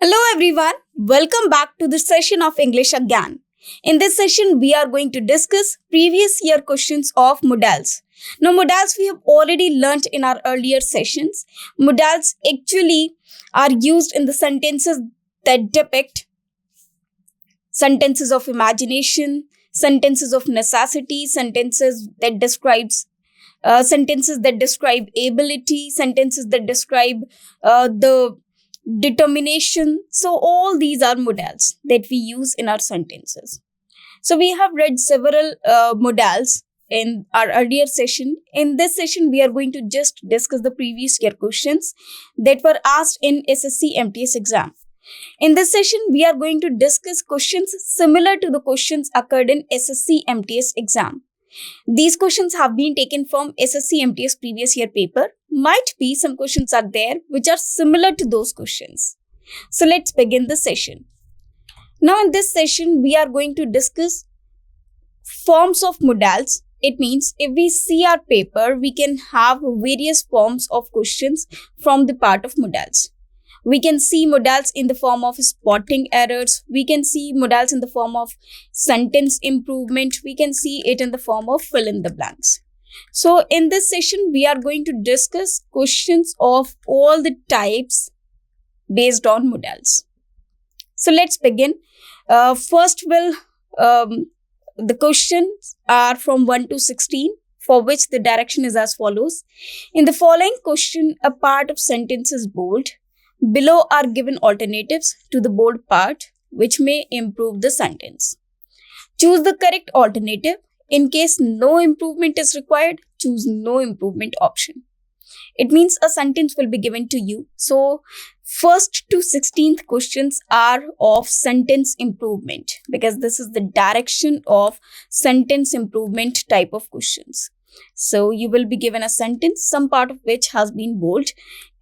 Hello everyone, welcome back to the session of English again. In this session, we are going to discuss previous year questions of modals. Now, modals we have already learnt in our earlier sessions. Modals actually are used in the sentences that depict sentences of imagination, sentences of necessity, sentences that describe ability, sentences that describe the determination. So all these are modals that we use in our sentences. So we have read several modals in our earlier session. In this session, we are going to just discuss the previous year questions that were asked in SSC MTS exam. In this session, we are going to discuss questions similar to the questions occurred in SSC MTS exam. These questions have been taken from SSC MTS previous year paper. Might be some questions are there which are similar to those questions. So let's begin the session. Now in this session, we are going to discuss forms of modals. It means if we see our paper, we can have various forms of questions from the part of modals. We can see modals in the form of spotting errors. We can see modals in the form of sentence improvement. We can see it in the form of fill in the blanks. So in this session, we are going to discuss questions of all the types based on modals. So let's begin. First, the questions are from 1 to 16, for which the direction is as follows. In the following question, a part of sentence is bold. Below are given alternatives to the bold part which may improve the sentence. Choose the correct alternative. In case no improvement is required, choose no improvement option. It means a sentence will be given to you. So, first to 16th questions are of sentence improvement because this is the direction of sentence improvement type of questions. So, you will be given a sentence, some part of which has been bold,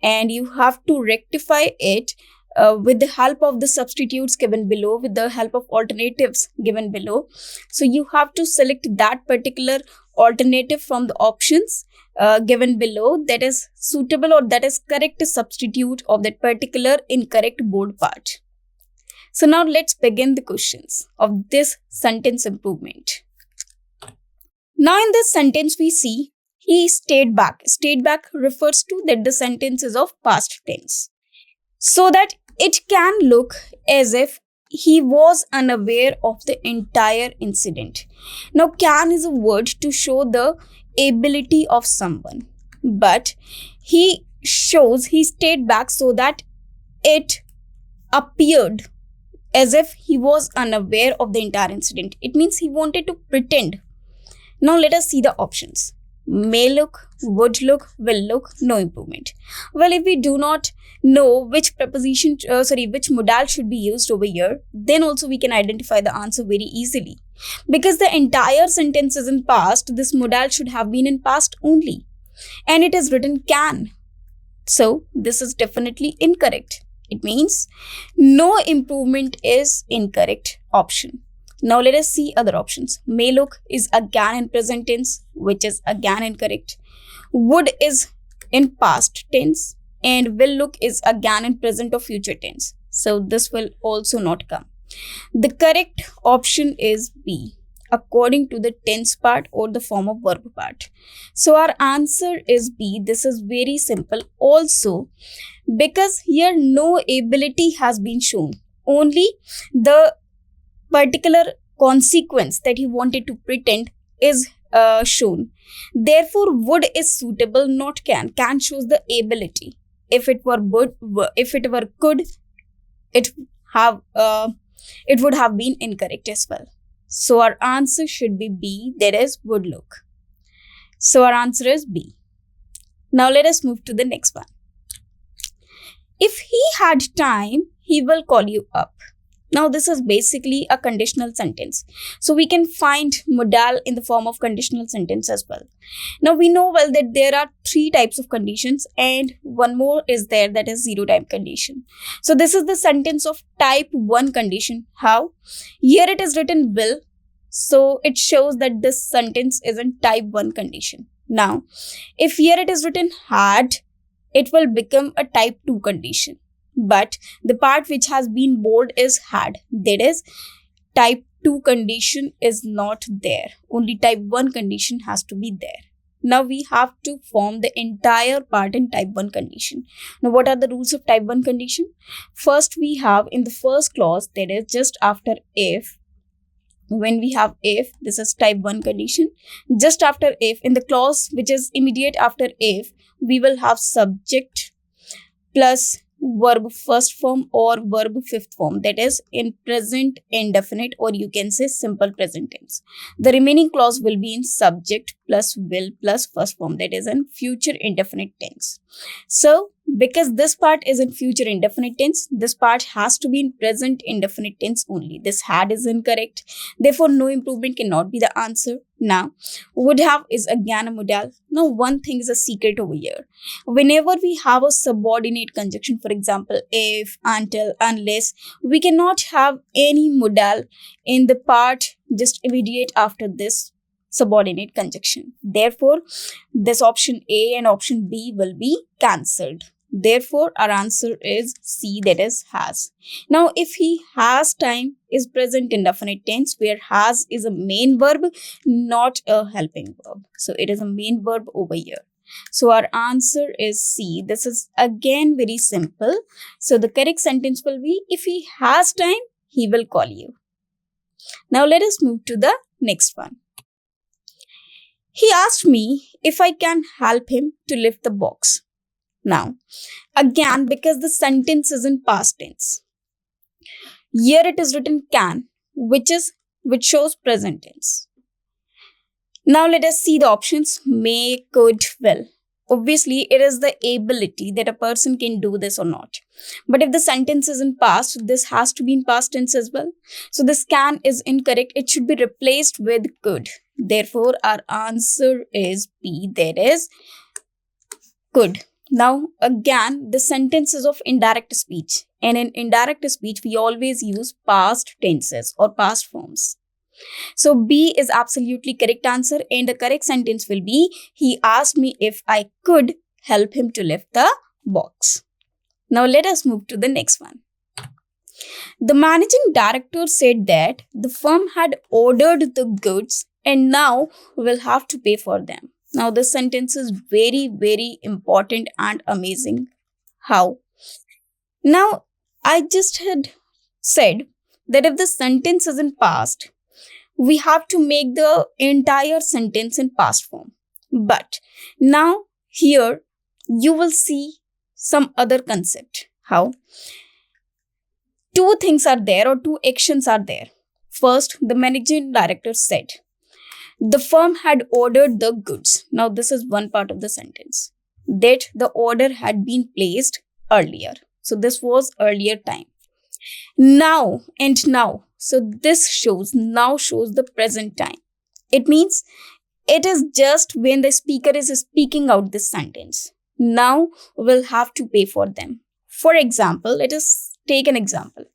and you have to rectify it with the help of the substitutes given below, with the help of alternatives given below. So you have to select that particular alternative from the options given below that is suitable or that is correct substitute of that particular incorrect bold part. So now let's begin the questions of this sentence improvement. Now in this sentence we see he stayed back. Stayed back refers to that the sentence is of past tense, so that it can look as if he was unaware of the entire incident. Now, can is a word to show the ability of someone, but he stayed back so that it appeared as if he was unaware of the entire incident. It means he wanted to pretend. Now, let us see the options. May look, would look, will look, no improvement. Well, if we do not know which which modal should be used over here, then also we can identify the answer very easily. Because the entire sentence is in past, this modal should have been in past only. And it is written can. So, this is definitely incorrect. It means no improvement is incorrect option. Now let us see other options. May look is again in present tense, which is again incorrect. Would is in past tense and will look is again in present or future tense. So this will also not come. The correct option is B, according to the tense part or the form of verb part. So our answer is B. This is very simple also because here no ability has been shown. Only the particular consequence that he wanted to pretend is shown. Therefore, would is suitable, not can. Can shows the ability. If it were could, it would have been incorrect as well. So our answer should be B, that is would look. So our answer is B. Now let us move to the next one. If he had time, he will call you up. Now, this is basically a conditional sentence. So, we can find modal in the form of conditional sentence as well. Now, we know well that there are 3 types of conditions and one more is there, that is 0 type condition. So, this is the sentence of type 1 condition. How? Here it is written will. So, it shows that this sentence is in type 1 condition. Now, if here it is written had, it will become a type 2 condition. but the part which has been bold is had. That is, type 2 condition is not there. Only type 1 condition has to be there. Now we have to form the entire part in type 1 condition. Now what are the rules of type 1 condition? First, we have in the first clause, that is just after if, when we have if, this is type 1 condition. Just after if, in the clause which is immediate after if, we will have subject plus verb first form or verb fifth form, that is in present indefinite, or you can say simple present tense. The remaining clause will be in subject plus will plus first form, that is in future indefinite tense. So because this part is in future indefinite tense, this part has to be in present indefinite tense only. This had is incorrect, therefore no improvement cannot be the answer. Now would have is again a modal. Now one thing is a secret over here. Whenever we have a subordinate conjunction, for example if, until, unless, we cannot have any modal in the part just immediate after this subordinate conjunction. Therefore this option A and option B will be cancelled. Therefore our answer is C, that is has. Now if he has time is present indefinite tense, where has is a main verb, not a helping verb. So it is a main verb over here. So our answer is C. This is again very simple. So the correct sentence will be, if he has time, he will call you. Now let us move to the next one. He asked me if I can help him to lift the box. Now, again, because the sentence is in past tense, here it is written can, which shows present tense. Now let us see the options: may, could, will. Obviously, it is the ability that a person can do this or not. But if the sentence is in past, this has to be in past tense as well. So this can is incorrect. It should be replaced with could. Therefore, our answer is B, that is could. Now, again, the sentence is of indirect speech. And in indirect speech, we always use past tenses or past forms. So B is absolutely correct answer, and the correct sentence will be, he asked me if I could help him to lift the box. Now let us move to the next one. The managing director said that the firm had ordered the goods and now will have to pay for them. Now this sentence is very, very important and amazing. How? Now I just had said that if the sentence is in past, we have to make the entire sentence in past form. But now here you will see some other concept. How? Two things are there, or two actions are there. First, the managing director said the firm had ordered the goods. Now this is one part of the sentence, that the order had been placed earlier. So this was earlier time. Now and now. So this now shows the present time. It means it is just when the speaker is speaking out this sentence. Now we'll have to pay for them. For example, let us take an example.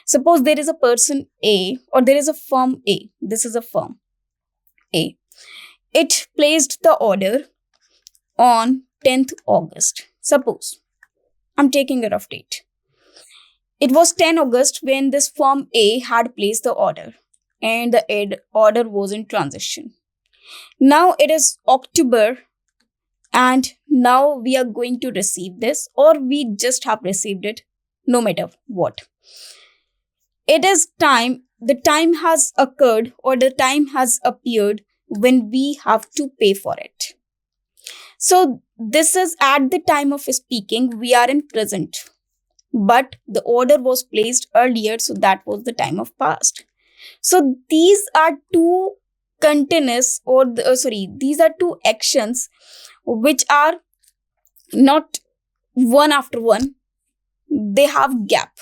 Suppose there is a person A, or there is a firm A. This is a firm A. It placed the order on 10th August. Suppose I'm taking a rough date. It was 10 August when this firm A had placed the order, and the order was in transition. Now it is October, and now we are going to receive this, or we just have received it, no matter what. It is time, the time has occurred, or the time has appeared when we have to pay for it. So this is at the time of speaking, we are in present. But the order was placed earlier, so that was the time of past. So these are two continuous, or these are two actions which are not one after one. They have gap.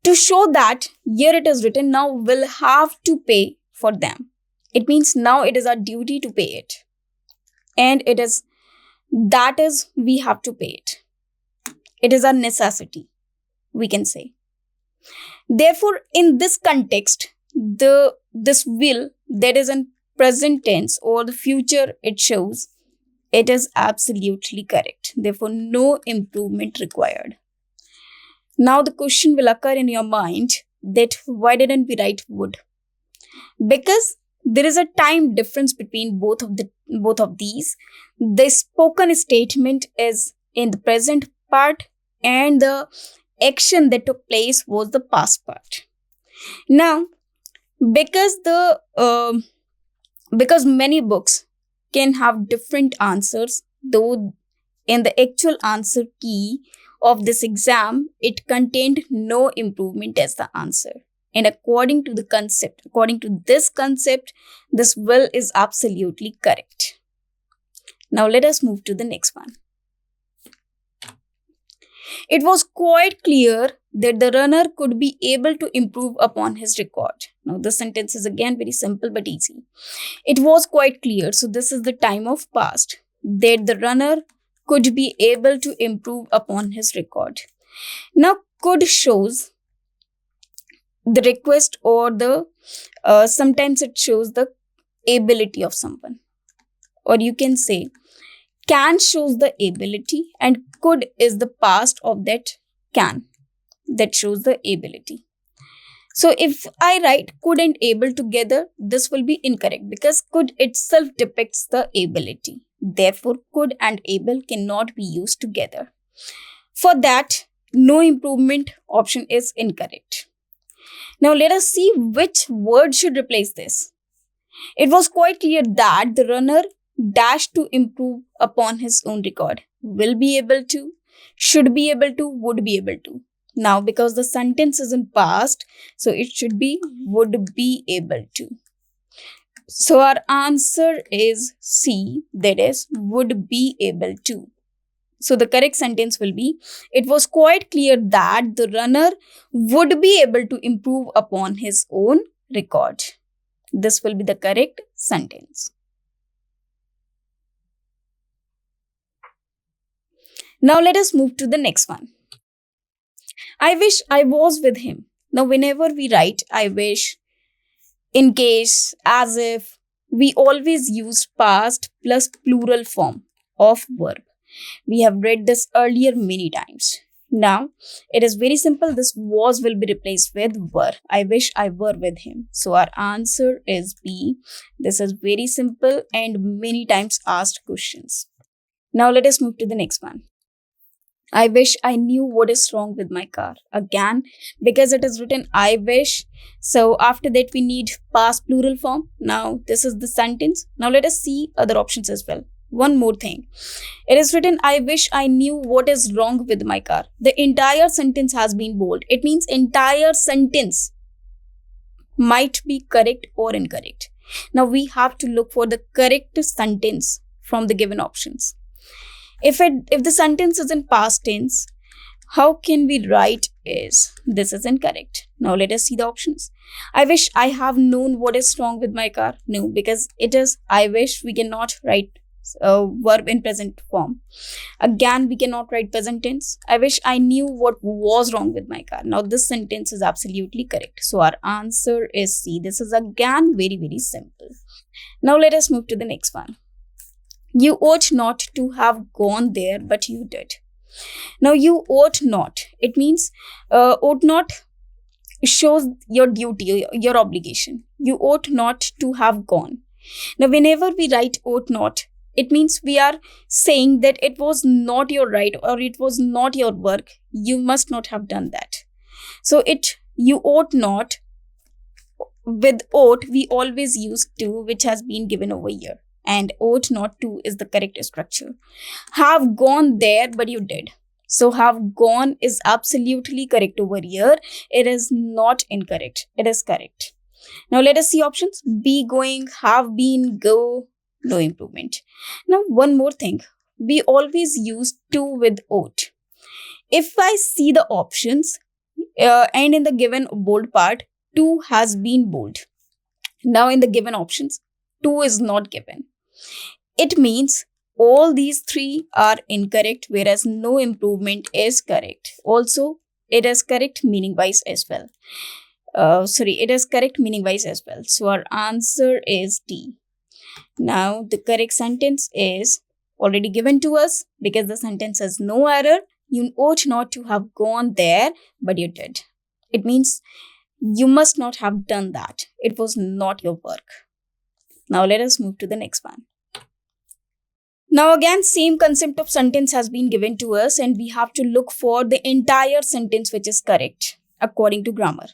To show that, here it is written, now we'll have to pay for them. It means now it is our duty to pay it. And we have to pay it. It is a necessity, we can say. Therefore, in this context, this will that is in present tense or the future it shows, it is absolutely correct. Therefore, no improvement required. Now the question will occur in your mind that why didn't we write would? Because there is a time difference between both of these. The spoken statement is in the present part, and the action that took place was the past part. Now, because because many books can have different answers, though in the actual answer key of this exam, it contained no improvement as the answer. And according to this concept, this will is absolutely correct. Now let us move to the next one. It was quite clear that the runner could be able to improve upon his record. Now this sentence is again very simple but easy. It was quite clear, so this is the time of past, that the runner could be able to improve upon his record. Now could shows the request, or the sometimes it shows the ability of someone, or you can say can shows the ability and could is the past of that can, that shows the ability. So if I write could and able together, this will be incorrect because could itself depicts the ability. Therefore, could and able cannot be used together. For that, no improvement option is incorrect. Now let us see which word should replace this. It was quite clear that the runner dashed to improve upon his own record. Will be able to, should be able to, would be able to. Now because the sentence is in past, so it should be would be able to. So our answer is C, that is would be able to. So the correct sentence will be, it was quite clear that the runner would be able to improve upon his own record. This will be the correct sentence. Now let us move to the next one. I wish I was with him. Now whenever we write I wish, in case, as if, we always use past plus plural form of verb. We have read this earlier many times. Now, it is very simple. This was will be replaced with were. I wish I were with him. So our answer is B. This is very simple and many times asked questions. Now let us move to the next one. I wish I knew what is wrong with my car. Again, because it is written I wish. So after that we need past plural form. Now this is the sentence. Now let us see other options as well. One more thing. It is written I wish I knew what is wrong with my car. The entire sentence has been bold. It means entire sentence might be correct or incorrect. Now we have to look for the correct sentence from the given options. If the sentence is in past tense, how can we write is this is incorrect. Now let us see the options. I wish I have known what is wrong with my car. No, because it is I wish, we cannot write verb in present form. Again, we cannot write present tense. I wish I knew what was wrong with my car. Now this sentence is absolutely correct. So our answer is C. This is again very, very simple. Now let us move to the next one. You ought not to have gone there, but you did. Now you ought not. It means ought not shows your duty, your obligation. You ought not to have gone. Now whenever we write ought not, it means we are saying that it was not your right or it was not your work. You must not have done that. So you ought not. With ought, we always use to, which has been given over here. And ought not to is the correct structure. Have gone there, but you did. So have gone is absolutely correct over here. It is not incorrect. It is correct. Now let us see options. Be going, have been, go, no improvement. Now one more thing. We always use to with ought. If I see the options and in the given bold part, to has been bold. Now in the given options, to is not given. It means all these three are incorrect, whereas no improvement is correct. Also, it is correct meaning wise as well. It is correct meaning wise as well. So our answer is D. Now the correct sentence is already given to us because the sentence has no error. You ought not to have gone there, but you did. It means you must not have done that. It was not your work. Now let us move to the next one. Now again, same concept of sentence has been given to us, and we have to look for the entire sentence which is correct according to grammar.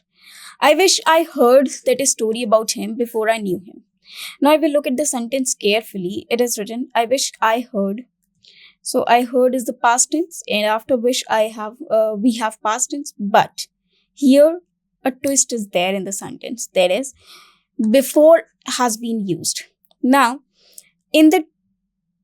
I wish I heard that story about him before I knew him. Now I will look at the sentence carefully. It is written, I wish I heard. So I heard is the past tense, and after wish we have past tense. But here a twist is there in the sentence. That is, before has been used. Now, in the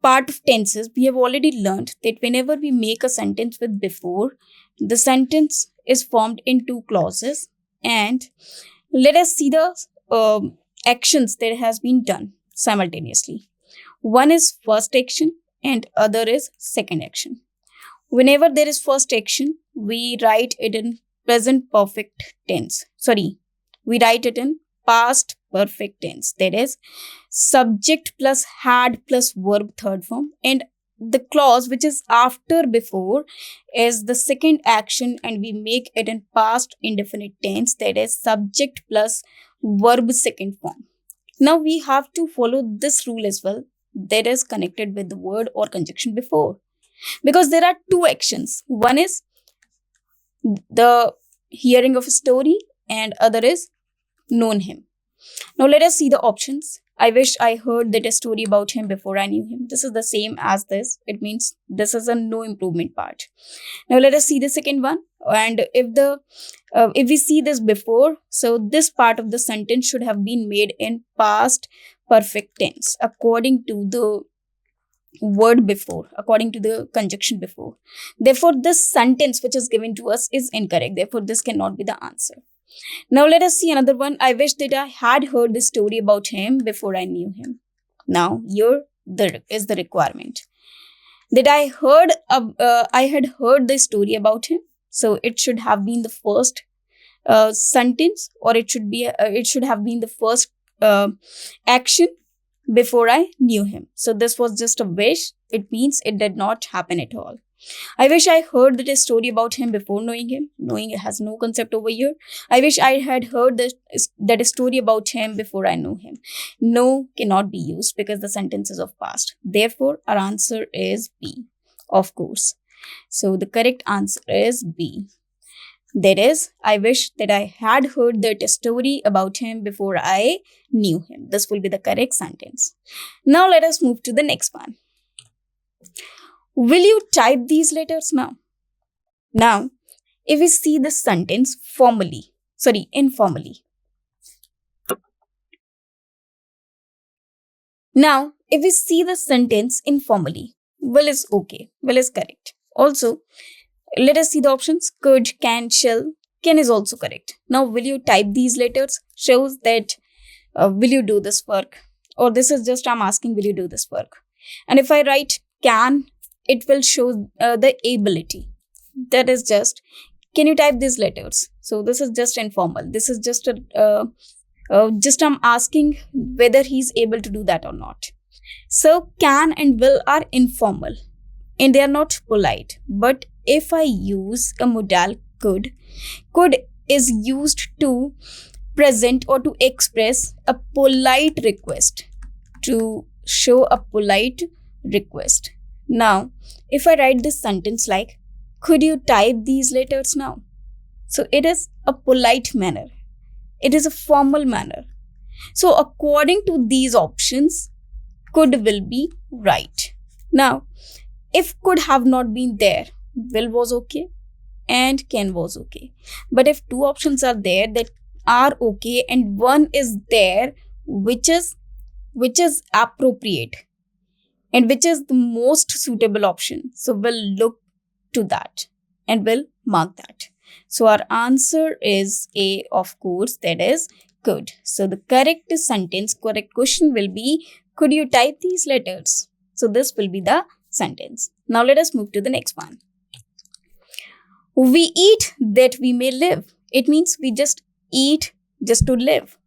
part of tenses, we have already learned that whenever we make a sentence with before, the sentence is formed in two clauses. And let us see the actions that has been done simultaneously. One is first action and other is second action. Whenever there is first action, we write it in present perfect tense. We write it in past perfect tense. That is, subject plus had plus verb third form, and the clause which is after before is the second action, and we make it in past indefinite tense. That is, subject plus verb second form. Now we have to follow this rule as well, that is connected with the word or conjunction before, because there are two actions. One is the hearing of a story and other is known him. Now let us see the options. I wish I heard that story about him before I knew him. This is the same as this. It means this is a no improvement part. Now let us see the second one. And if we see this before, so this part of the sentence should have been made in past perfect tense according to the word before, according to the conjunction before. Therefore, this sentence which is given to us is incorrect. Therefore, this cannot be the answer. Now let us see another one. I wish that I had heard the story about him before I knew him. Now here is the requirement that I had heard the story about him. So it should have been the first sentence, or it should have been the first action before I knew him. So this was just a wish. It means it did not happen at all. I wish I heard that story about him before knowing him. Knowing has no concept over here. I wish I had heard that story about him before I knew him. No cannot be used because the sentence is of past. Therefore, our answer is B, of course. So the correct answer is B. That is, I wish that I had heard that story about him before I knew him. This will be the correct sentence. Now let us move to the next one. Will you type these letters now? Now, if we see the sentence informally. Now, if we see the sentence informally, will is okay, will is correct. Also, let us see the options. Could, can, shall. Can is also correct. Now, will you type these letters shows that will you do this work? Or this is just I'm asking, will you do this work? And if I write can, it will show the ability. That is just, can you type these letters? So this is just informal. This is just I'm asking whether he's able to do that or not. So can and will are informal and they are not polite. But if I use a modal could is used to present or to express a polite request, to show a polite request. Now, if I write this sentence like, could you type these letters now? So it is a polite manner. It is a formal manner. So according to these options, could will be right. Now, if could have not been there, will was okay and can was okay. But if two options are there that are okay and one is there which is appropriate and which is the most suitable option, so we'll look to that and we'll mark that. So our answer is A, of course, that is could. So the correct question will be, could you type these letters? So this will be the sentence. Now let us move to the next one. We eat that we may live. It means we just eat just to live.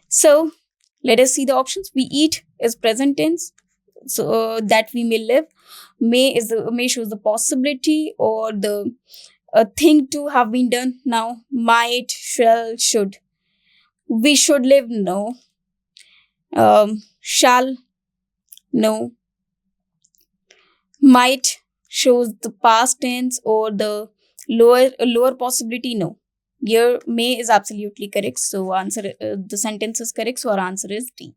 So let us see the options. We eat is present tense. that we may live. May shows the possibility or the a thing to have been done. Now might, shall, should. We should live, no. Shall, no. Might shows the past tense or the lower possibility, no. Here may is absolutely correct, so answer the sentence is correct, so our answer is D.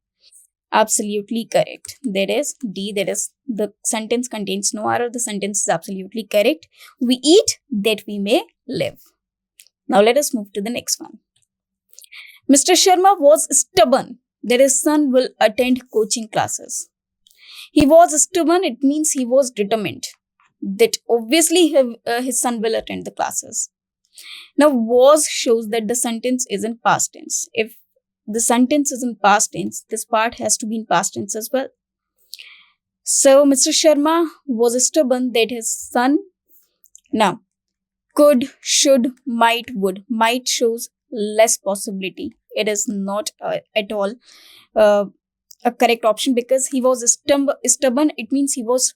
Absolutely correct. That is D. That is, the sentence contains no error. The sentence is absolutely correct. We eat that we may live. Now let us move to the next one. Mr. Sharma was stubborn that his son will attend coaching classes. He was stubborn, it means he was determined that obviously his son will attend the classes. Now was shows that the sentence is in past tense. If the sentence is in past tense, this part has to be in past tense as well. So Mr. Sharma was stubborn that his son, now could, should, might, would. Might shows less possibility. It is not at all a correct option because he was stubborn. It means he was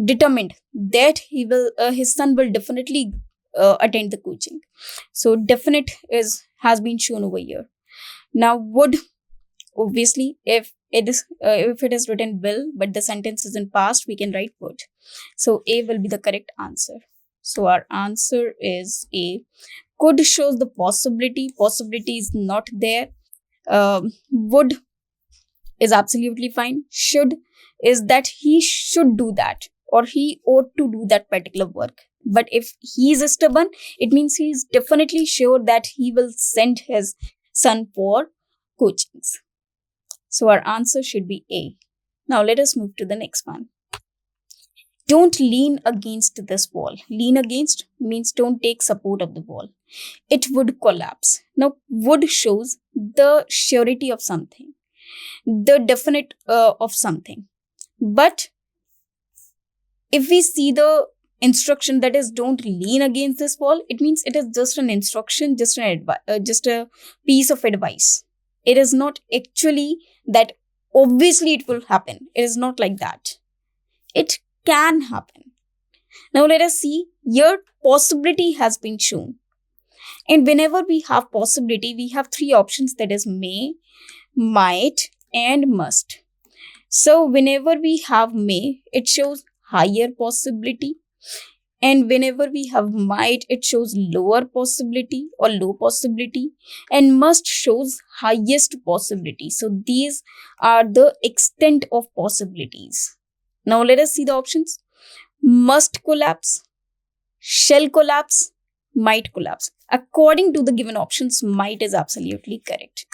determined that his son will definitely attend the coaching. So definite has been shown over here. Now would, obviously, if it is written will but the sentence is in past, we can write would. So A will be the correct answer. So our answer is A. Could shows the possibility. Possibility is not there. Would is absolutely fine. Should is that he should do that or he ought to do that particular work. But if he is stubborn, it means he is definitely sure that he will send his son for coachings. So our answer should be A. Now let us move to the next one. Don't lean against this wall. Lean against means don't take support of the wall. It would collapse. Now would shows the surety of something, the definite of something. But if we see the instruction that is don't lean against this wall, it means it is just an instruction, just a piece of advice. It is not actually that obviously it will happen. It is not like that. It can happen. Now let us see, here possibility has been shown. And whenever we have possibility, we have three options, that is may, might and must. So whenever we have may, it shows higher possibility. And whenever we have might, it shows lower possibility or low possibility. And must shows highest possibility. So these are the extent of possibilities. Now let us see the options. Must collapse, shall collapse, might collapse. According to the given options, might is absolutely correct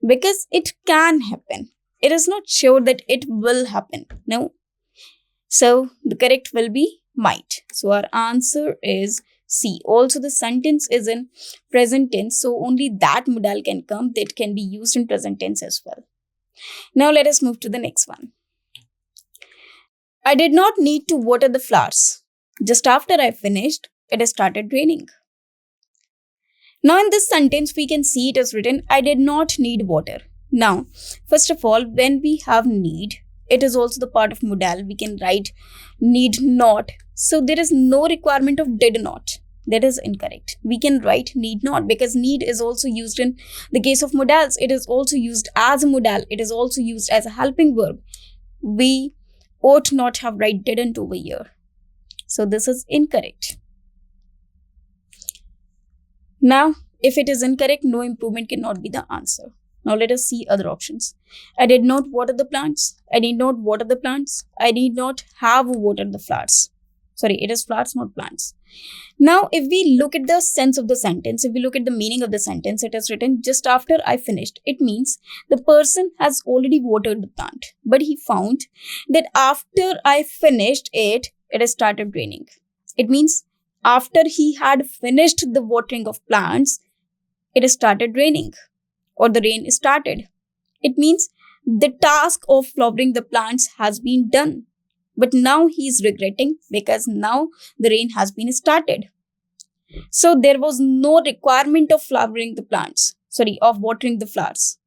because it can happen. It is not sure that it will happen. No. So the correct will be might. So our answer is C. Also the sentence is in present tense. So only that modal can come that can be used in present tense as well. Now let us move to the next one. I did not need to water the flowers. Just after I finished, it started raining. Now in this sentence, we can see it is written, I did not need water. Now, first of all, when we have need, it is also the part of modal. We can write need not. So there is no requirement of did not. That is incorrect. We can write need not because need is also used in the case of modals. It is also used as a modal. It is also used as a helping verb. We ought not have write didn't over here. So this is incorrect. Now, if it is incorrect, no improvement cannot be the answer. Now let us see other options. I did not water the plants. I need not water the plants. I need not have watered the flowers. Sorry, it is flowers, not plants. Now, if we look at the sense of the sentence, if we look at the meaning of the sentence, it is written just after I finished. It means the person has already watered the plant, but he found that after I finished it has started raining. It means after he had finished the watering of plants, it started raining or the rain started. It means the task of flowering the plants has been done. But now he is regretting because now the rain has been started. So there was no requirement of flowering the plants, of watering the flowers.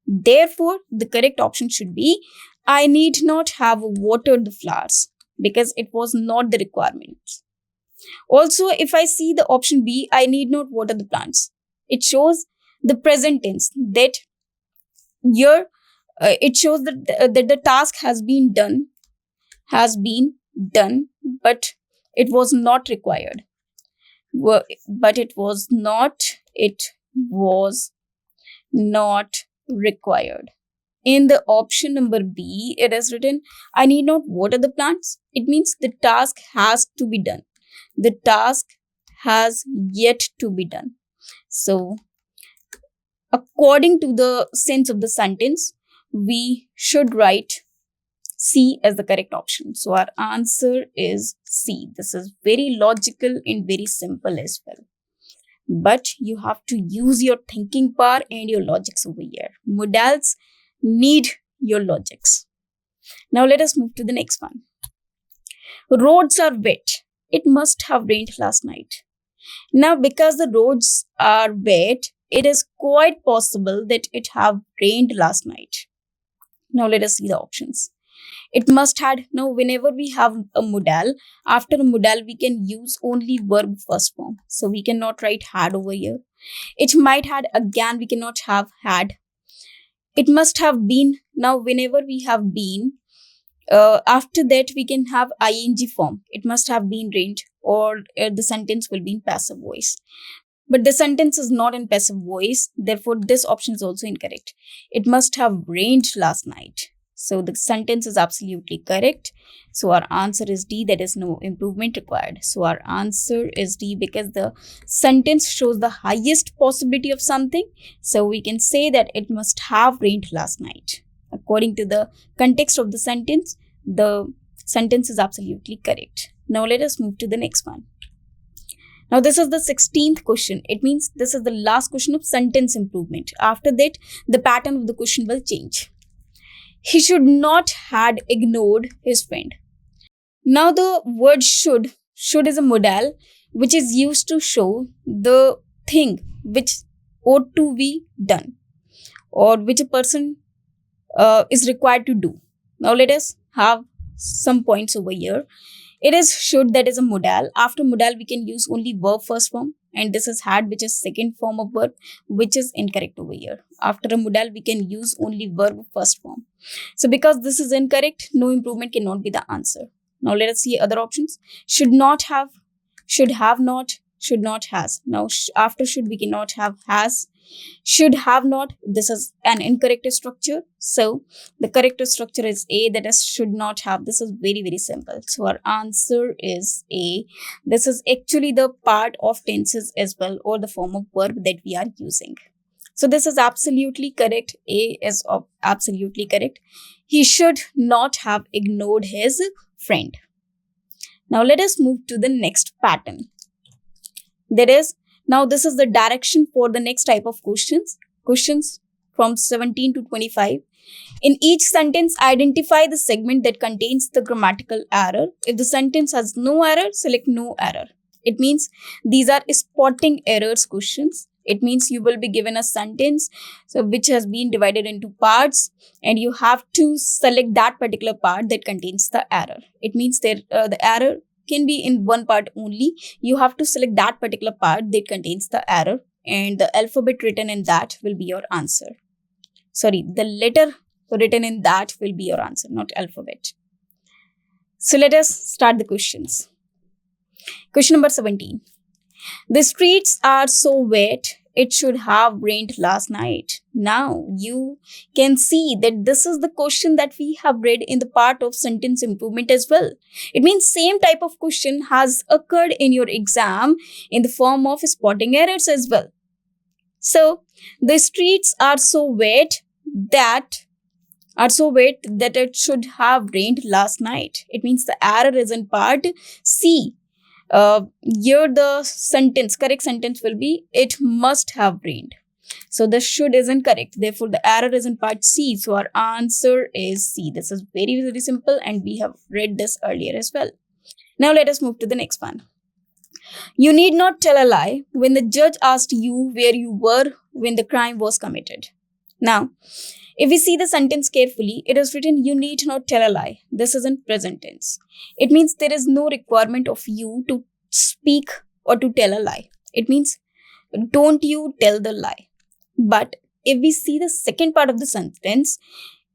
Therefore, the correct option should be I need not have watered the flowers because it was not the requirement. Also, if I see the option B, I need not water the plants. It shows the present tense that here it shows that the task has been done, but it was not required. But it was not required. In the option number B, it is written, I need not water the plants. It means the task has to be done. The task has yet to be done. So, according to the sense of the sentence, we should write C as the correct option. So, our answer is C. This is very logical and very simple as well. But you have to use your thinking power and your logics over here. Modals need your logics. Now let us move to the next one. Roads are wet. It must have rained last night. Now, because the roads are wet, it is quite possible that it have rained last night. Now let us see the options. It must had. Now, whenever we have a modal, after a modal, we can use only verb first form. So we cannot write had over here. It might had. Again, we cannot have had. It must have been. Now, whenever we have been, after that we can have ing form. It must have been rained, or the sentence will be in passive voice. But the sentence is not in passive voice. Therefore, this option is also incorrect. It must have rained last night. So the sentence is absolutely correct. So our answer is D, that is no improvement required. So our answer is D because the sentence shows the highest possibility of something. So we can say that it must have rained last night. According to the context of the sentence is absolutely correct. Now let us move to the next one. Now this is the 16th question. It means this is the last question of sentence improvement. After that, the pattern of the question will change. He should not had ignored his friend. Now the word should is a modal which is used to show the thing which ought to be done or which a person is required to do. Now let us have some points over here. It is should, that is a modal. After modal, we can use only verb first form. And this is had, which is second form of verb, which is incorrect over here. After a modal, we can use only verb first form. So because this is incorrect, no improvement cannot be the answer. Now let us see other options. Should not have, should have not, should not has. Now after should, we cannot have has. Should have not, this is an incorrect structure. So the correct structure is A, that is should not have. This is very, very simple. So our answer is A. This is actually the part of tenses as well, or the form of verb that we are using. So this is absolutely correct. A is absolutely correct. He should not have ignored his friend. Now let us move to the next pattern. That is, now this is the direction for the next type of questions. Questions from 17 to 25. In each sentence, identify the segment that contains the grammatical error. If the sentence has no error, select no error. It means these are spotting errors questions. It means you will be given a sentence which has been divided into parts, and you have to select that particular part that contains the error. It means that the error can be in one part only. You have to select that particular part that contains the error, and the alphabet written in that will be your answer. Sorry, the letter written in that will be your answer, not alphabet. So let us start the questions. Question number 17. The streets are so wet, it should have rained last night. Now you can see that this is the question that we have read in the part of sentence improvement as well. It means same type of question has occurred in your exam in the form of spotting errors as well. So the streets are so wet that it should have rained last night. It means the error is in part C. Here the correct sentence will be, it must have rained. So the should isn't correct. Therefore, the error is in part C. So our answer is C. This is very, very simple, and we have read this earlier as well. Now let us move to the next one. You need not tell a lie when the judge asked you where you were when the crime was committed. Now, If we see the sentence carefully, it is written, you need not tell a lie. This is in present tense. It means there is no requirement of you to speak or to tell a lie. It means, don't you tell the lie. But if we see the second part of the sentence,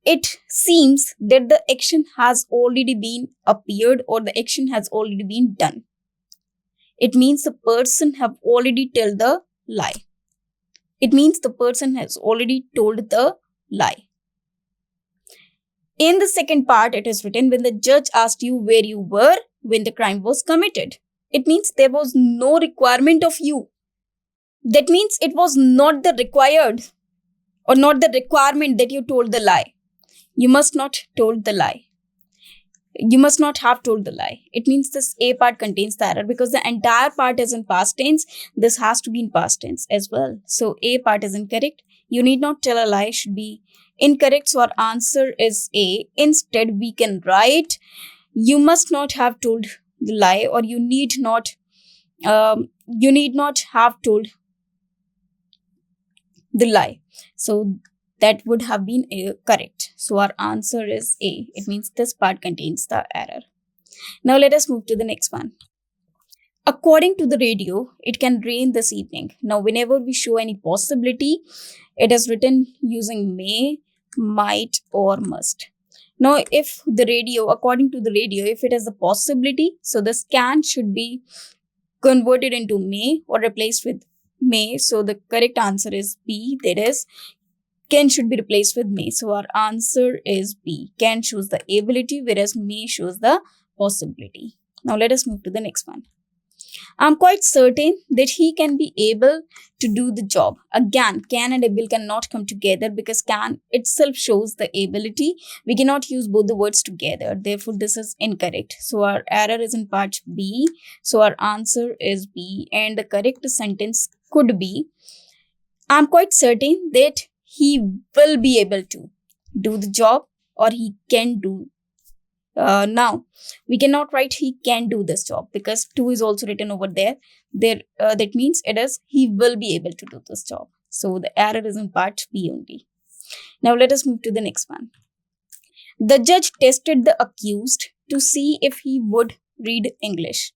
it seems that the action has already been appeared or the action has already been done. It means the person have already told the lie. It means the person has already told the lie. In the second part, it is written, when the judge asked you where you were when the crime was committed. It means there was no requirement of you. That means it was not the required or not the requirement that you told the lie. You must not told the lie. You must not have told the lie. It means this A part contains the error because the entire part is in past tense. This has to be in past tense as well. So A part is incorrect. You need not tell a lie should be incorrect. So our answer is A. Instead, we can write, you must not have told the lie, or you need not have told the lie. So that would have been correct. So our answer is A. It means this part contains the error. Now let us move to the next one. According to the radio, it can rain this evening. Now whenever we show any possibility, it is written using may, might, or must. Now if the radio, according to the radio, if it is a possibility, so this can should be converted into may or replaced with may. So the correct answer is B. That is, can should be replaced with may. So our answer is B. Can shows the ability, whereas may shows the possibility. Now let us move to the next one. I'm quite certain that he can be able to do the job. Again, can and able cannot come together because can itself shows the ability. We cannot use both the words together. Therefore, this is incorrect. So our error is in part B. So our answer is B. And the correct sentence could be, I'm quite certain that he will be able to do the job, or he can do. Now, we cannot write he can do this job because to is also written over there. That means it is he will be able to do this job. So the error is in part B only. Now let us move to the next one. The judge tested the accused to see if he would read English.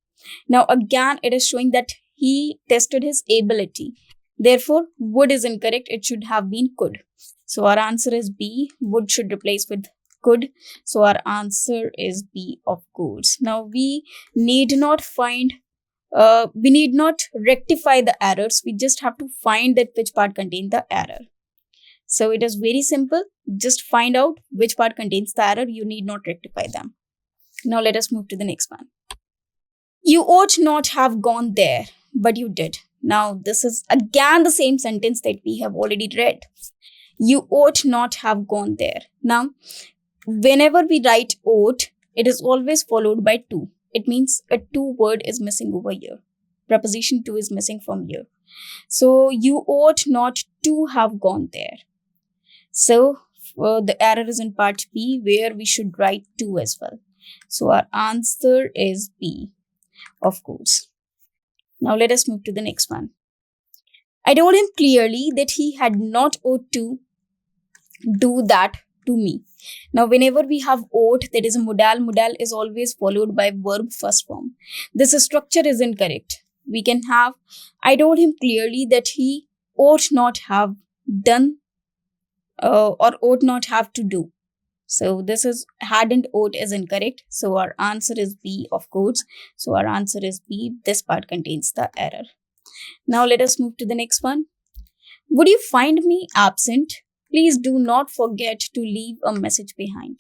Now again, it is showing that he tested his ability. Therefore, would is incorrect. It should have been could. So our answer is B. Would should replace with could. So our answer is B of course. Now we need not rectify the errors. We just have to find that which part contains the error. So it is very simple. Just find out which part contains the error. You need not rectify them. Now let us move to the next one. You ought not have gone there, but you did. Now this is again the same sentence that we have already read. You ought not have gone there. Now, whenever we write ought, it is always followed by to. It means a to word is missing over here. Preposition to is missing from here. So you ought not to have gone there. So the error is in part B, where we should write to as well. So our answer is B, of course. Now let us move to the next one. I told him clearly that he had not ought to do that to me. Now whenever we have ought, that is a modal. Modal is always followed by verb first form. This structure is incorrect. We can have, I told him clearly that he ought not have done or ought not have to do. So this is hadn't ought is incorrect. So our answer is B, of course. So our answer is B. This part contains the error. Now let us move to the next one. Would you find me absent? Please do not forget to leave a message behind.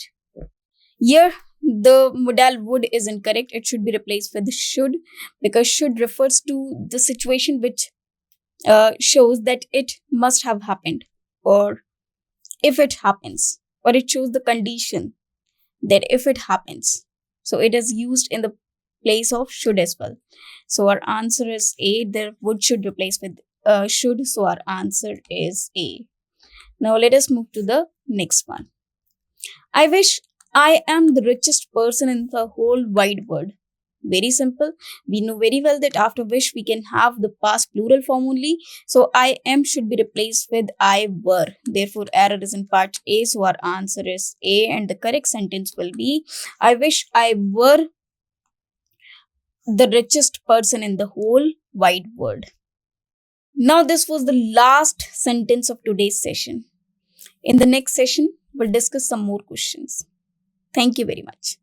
Here, the modal would is incorrect. It should be replaced with should, because should refers to the situation which shows that it must have happened, or if it happens, or it shows the condition that if it happens. So it is used in the place of should as well. So our answer is A. The would should replace with should. So our answer is A. Now let us move to the next one. I wish I am the richest person in the whole wide world. Very simple. We know very well that after wish we can have the past plural form only. So I am should be replaced with I were. Therefore, error is in part A. So our answer is A, and the correct sentence will be, I wish I were the richest person in the whole wide world. Now, this was the last sentence of today's session. In the next session, we'll discuss some more questions. Thank you very much.